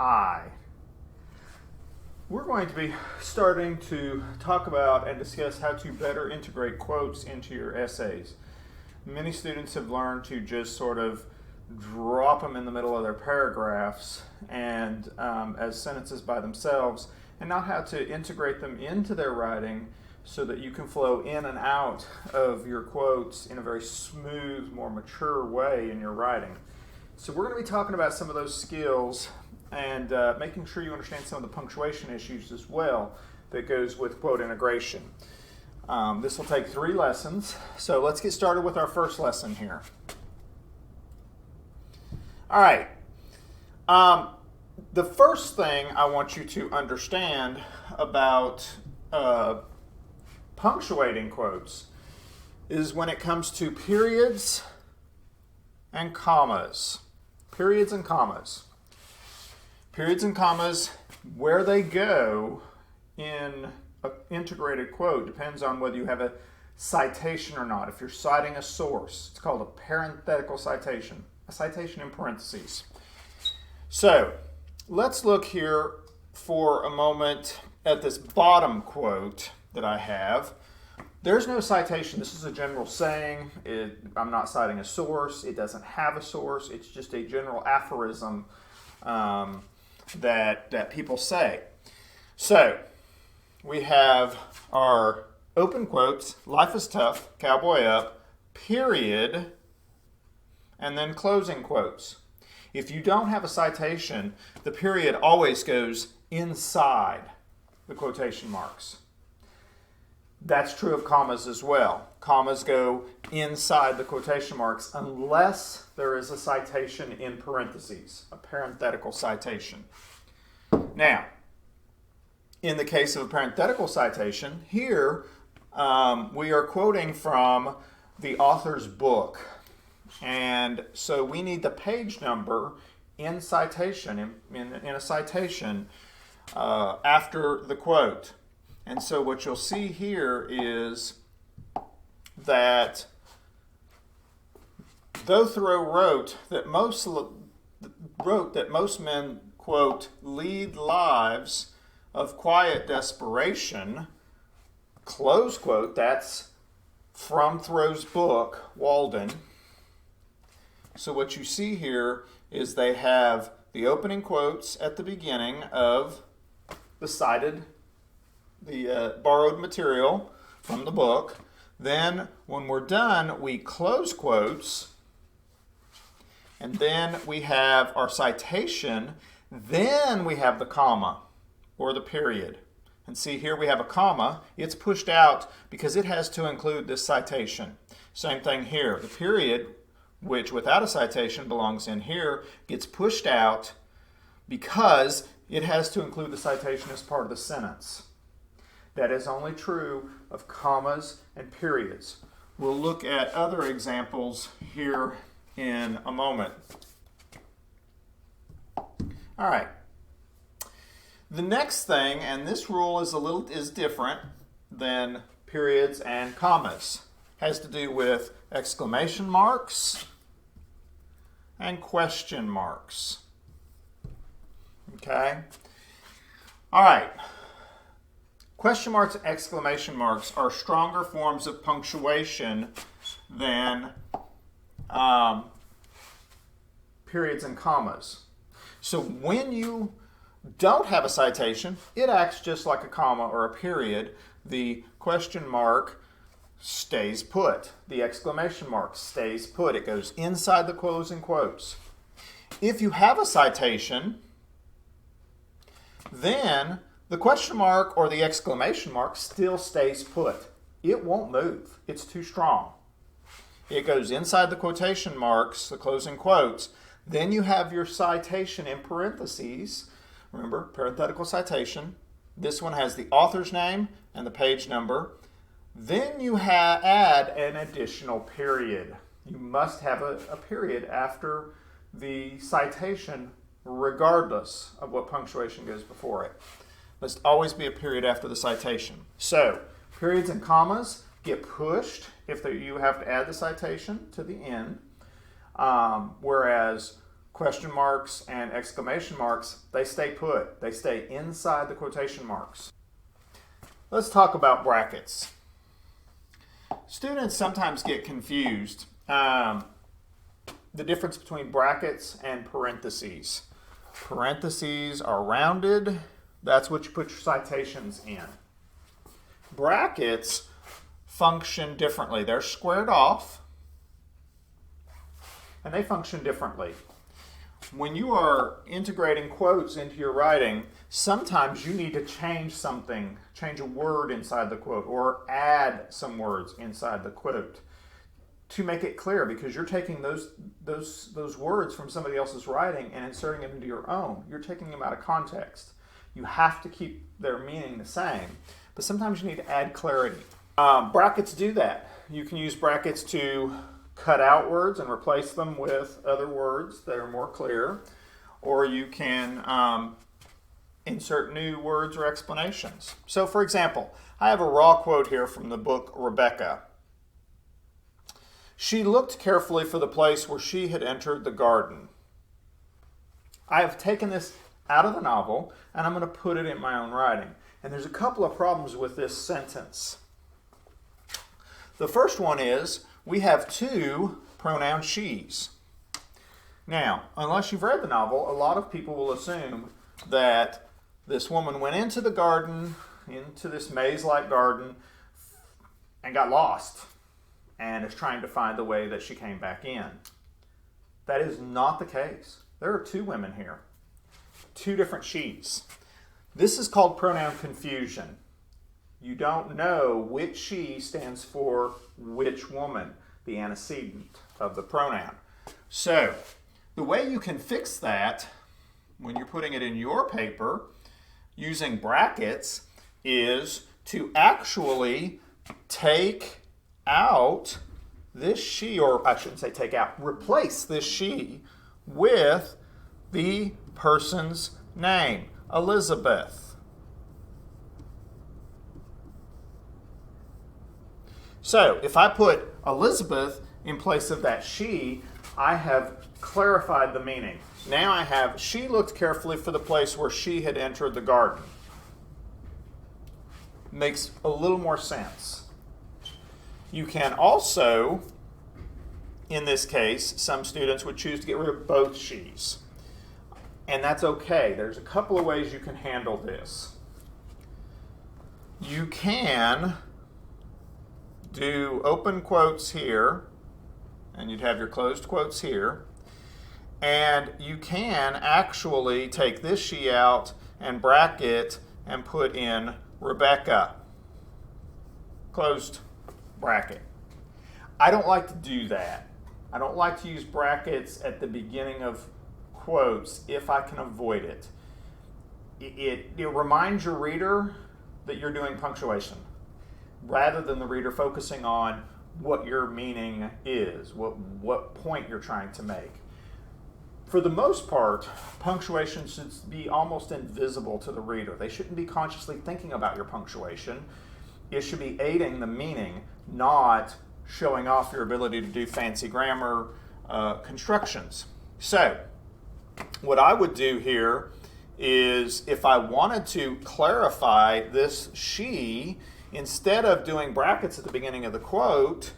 Hi. We're going to be starting to talk about and discuss how to better integrate quotes into your essays. Many students have learned to just sort of drop them in the middle of their paragraphs and as sentences by themselves, and not how to integrate them into their writing so that you can flow in and out of your quotes in a very smooth, more mature way in your writing. So we're going to be talking about some of those skills and making sure you understand some of the punctuation issues as well that goes with quote integration. This will take 3 lessons, so let's get started with our first lesson here. All right. The first thing I want you to understand about punctuating quotes is when it comes to periods and commas. Periods and commas. Periods and commas, where they go in an integrated quote depends on whether you have a citation or not. If you're citing a source, it's called a parenthetical citation, a citation in parentheses. So let's look here for a moment at this bottom quote that I have. There's no citation. This is a general saying. I'm not citing a source. It doesn't have a source. It's just a general aphorism that people say. So we have our open quotes, life is tough, cowboy up, period, and then closing quotes. If you don't have a citation, the period always goes inside the quotation marks. That's true of commas as well. Commas go inside the quotation marks unless there is a citation in parentheses, a parenthetical citation. Now, in the case of a parenthetical citation, here we are quoting from the author's book. And so we need the page number in citation, in a citation after the quote. And so what you'll see here is that though Thoreau wrote that most men, quote, lead lives of quiet desperation, close quote, that's from Thoreau's book, Walden. So what you see here is they have the opening quotes at the beginning of the borrowed material from the book. Then when we're done, we close quotes, and then we have our citation, then we have the comma or the period. And see here we have a comma. It's pushed out because it has to include this citation. Same thing here. The period, which without a citation belongs in here, gets pushed out because it has to include the citation as part of the sentence. That is only true of commas and periods. We'll look at other examples here in a moment. All right. The next thing, and this rule is different than periods and commas, has to do with exclamation marks and question marks. Okay? All right. Question marks and exclamation marks are stronger forms of punctuation than periods and commas. So when you don't have a citation, it acts just like a comma or a period. The question mark stays put. The exclamation mark stays put. It goes inside the closing quotes. If you have a citation, then the question mark or the exclamation mark still stays put. It won't move. It's too strong. It goes inside the quotation marks, the closing quotes. Then you have your citation in parentheses. Remember, parenthetical citation. This one has the author's name and the page number. Then you add an additional period. You must have a period after the citation regardless of what punctuation goes before it. Must always be a period after the citation. So, periods and commas get pushed if you have to add the citation to the end, whereas question marks and exclamation marks, they stay put. They stay inside the quotation marks. Let's talk about brackets. Students sometimes get confused. The difference between brackets and parentheses. Parentheses are rounded. That's what you put your citations in. Brackets function differently. They're squared off, and they function differently. When you are integrating quotes into your writing, sometimes you need to change something, change a word inside the quote, or add some words inside the quote to make it clear, because you're taking those words from somebody else's writing and inserting them into your own. You're taking them out of context. You have to keep their meaning the same, but sometimes you need to add clarity. Brackets do that. You can use brackets to cut out words and replace them with other words that are more clear, or you can insert new words or explanations. So for example, I have a raw quote here from the book Rebecca. She looked carefully for the place where she had entered the garden. I have taken this out of the novel and I'm going to put it in my own writing. And there's a couple of problems with this sentence. The first one is we have two pronoun she's. Now, unless you've read the novel, a lot of people will assume that this woman went into the garden, into this maze-like garden, and got lost, and is trying to find the way that she came back in. That is not the case. There are two women here, two different she's. This is called pronoun confusion. You don't know which she stands for which woman, the antecedent of the pronoun. So, the way you can fix that when you're putting it in your paper using brackets is to actually take out this she, or I shouldn't say take out, replace this she with the person's name, Elizabeth. So if I put Elizabeth in place of that she, I have clarified the meaning. Now I have, she looked carefully for the place where she had entered the garden. Makes a little more sense. You can also, in this case, some students would choose to get rid of both she's. And that's okay. There's a couple of ways you can handle this. You can do open quotes here, and you'd have your closed quotes here. And you can actually take this she out and bracket and put in Rebecca. Closed bracket. I don't like to do that. I don't like to use brackets at the beginning of quotes if I can avoid it. It reminds your reader that you're doing punctuation, rather than the reader focusing on what your meaning is, what point you're trying to make. For the most part, punctuation should be almost invisible to the reader. They shouldn't be consciously thinking about your punctuation. It should be aiding the meaning, not showing off your ability to do fancy grammar constructions. So, what I would do here is, if I wanted to clarify this she, instead of doing brackets at the beginning of the quote,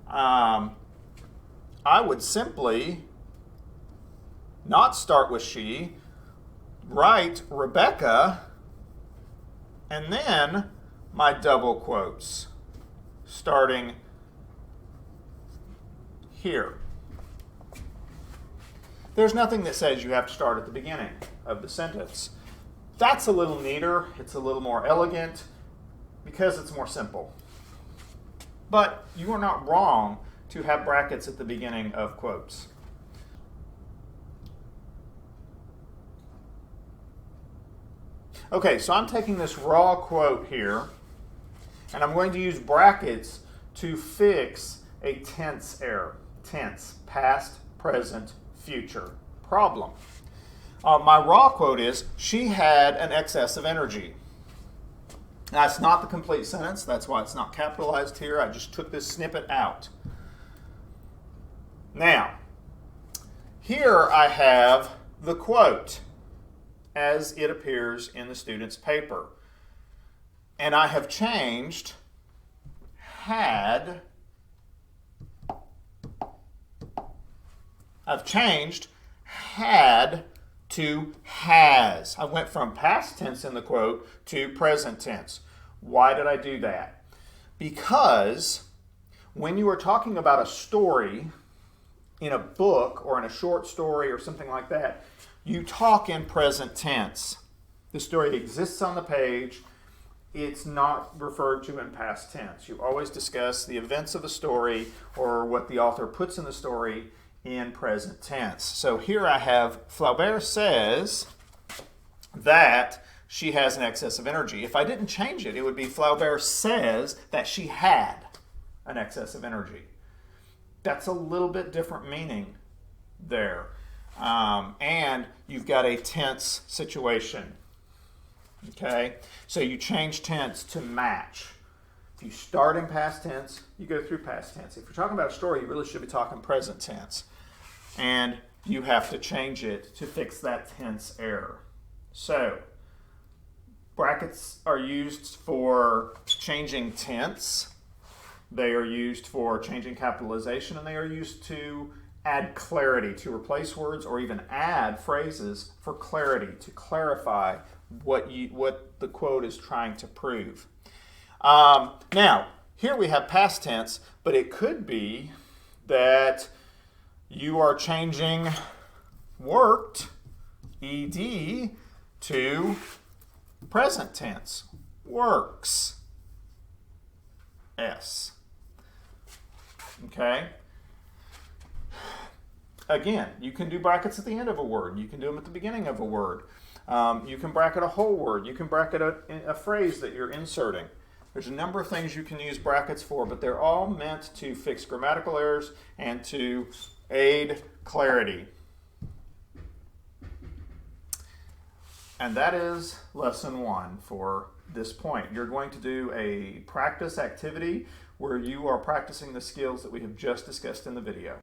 I would simply not start with she, write Rebecca, and then my double quotes, starting here. There's nothing that says you have to start at the beginning of the sentence. That's a little neater, it's a little more elegant, because it's more simple. But you are not wrong to have brackets at the beginning of quotes. Okay, so I'm taking this raw quote here, and I'm going to use brackets to fix a tense error. Tense, past, present, future problem. My raw quote is, she had an excess of energy. That's not the complete sentence. That's why it's not capitalized here. I just took this snippet out. Now, Here I have the quote as it appears in the student's paper. And I have changed had. I've changed had to has. I went from past tense in the quote to present tense. Why did I do that? Because when you are talking about a story in a book or in a short story or something like that, you talk in present tense. The story exists on the page. It's not referred to in past tense. You always discuss the events of the story or what the author puts in the story in present tense. So here I have Flaubert says that she has an excess of energy. If I didn't change it, it would be Flaubert says that she had an excess of energy. That's a little bit different meaning there. And you've got a tense situation. Okay? So you change tense to match. If you start in past tense, you go through past tense. If you're talking about a story, you really should be talking present tense. And you have to change it to fix that tense error. So, brackets are used for changing tense. They are used for changing capitalization, and they are used to add clarity, to replace words or even add phrases for clarity, to clarify what the quote is trying to prove. Now, here we have past tense, but it could be that you are changing worked, ed, to present tense, works, s. Okay? Again, you can do brackets at the end of a word. You can do them at the beginning of a word. You can bracket a whole word. You can bracket a phrase that you're inserting. There's a number of things you can use brackets for, but they're all meant to fix grammatical errors and to aid clarity. And that is lesson 1 for this point. You're going to do a practice activity where you are practicing the skills that we have just discussed in the video.